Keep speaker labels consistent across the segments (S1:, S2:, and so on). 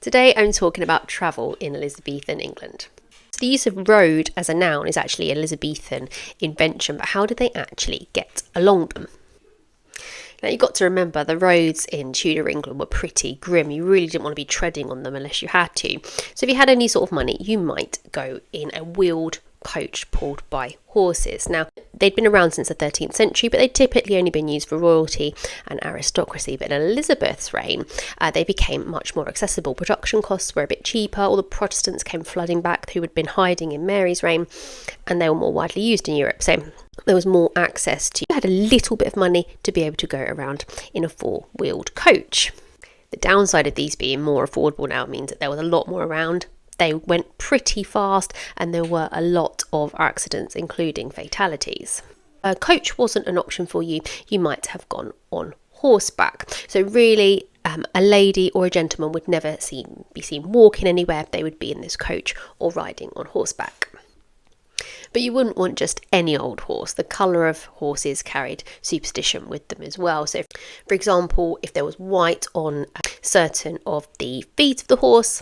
S1: Today I'm talking about travel in Elizabethan England. So the use of road as a noun is actually an Elizabethan invention, but how did they actually get along them? Now you've got to remember the roads in Tudor England were pretty grim. You really didn't want to be treading on them unless you had to. So if you had any sort of money, you might go in a wheeled coach pulled by horses. Now, they'd been around since the 13th century, but they'd typically only been used for royalty and aristocracy. But in Elizabeth's reign, they became much more accessible. Production costs were a bit cheaper. All the Protestants came flooding back who had been hiding in Mary's reign, and they were more widely used in Europe. So there was more access to. You had a little bit of money to be able to go around in a four-wheeled coach. The downside of these being more affordable now means that there was a lot more around. They went pretty fast and there were a lot of accidents, including fatalities. A coach wasn't an option for you. You might have gone on horseback. So really, a lady or a gentleman would never be seen walking anywhere. They would be in this coach or riding on horseback. But you wouldn't want just any old horse. The colour of horses carried superstition with them as well. So, for example, if there was white on certain of the feet of the horse,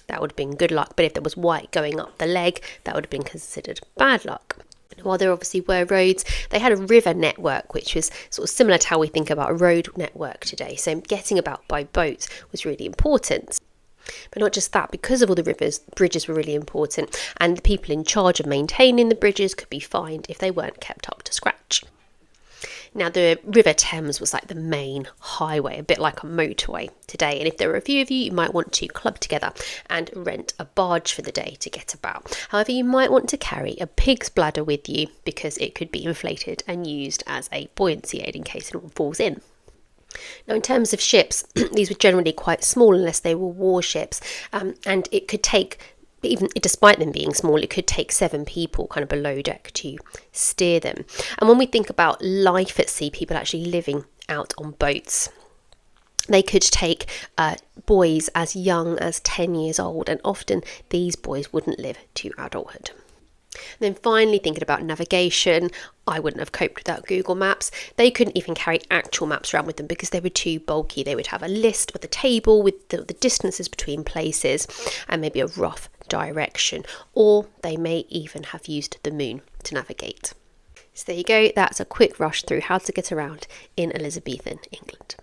S1: that would have been good luck, but if there was white going up the leg, that would have been considered bad luck. While there obviously were roads, they had a river network, which was sort of similar to how we think about a road network today. So getting about by boat was really important. But not just that, because of all the rivers, bridges were really important, and the people in charge of maintaining the bridges could be fined if they weren't kept up to scratch. Now, the River Thames was like the main highway, a bit like a motorway today. And if there were a few of you, you might want to club together and rent a barge for the day to get about. However, you might want to carry a pig's bladder with you because it could be inflated and used as a buoyancy aid in case anyone falls in. Now, in terms of ships, these were generally quite small unless they were warships, and it could take, even despite them being small, it could take 7 people kind of below deck to steer them. And when we think about life at sea, people actually living out on boats, they could take boys as young as 10 years old, and often these boys wouldn't live to adulthood. And then finally, thinking about navigation, I wouldn't have coped without Google Maps. They couldn't even carry actual maps around with them because they were too bulky. They would have a list with a table with the distances between places and maybe a rough direction, or they may even have used the moon to navigate. So there you go, that's a quick rush through how to get around in Elizabethan England.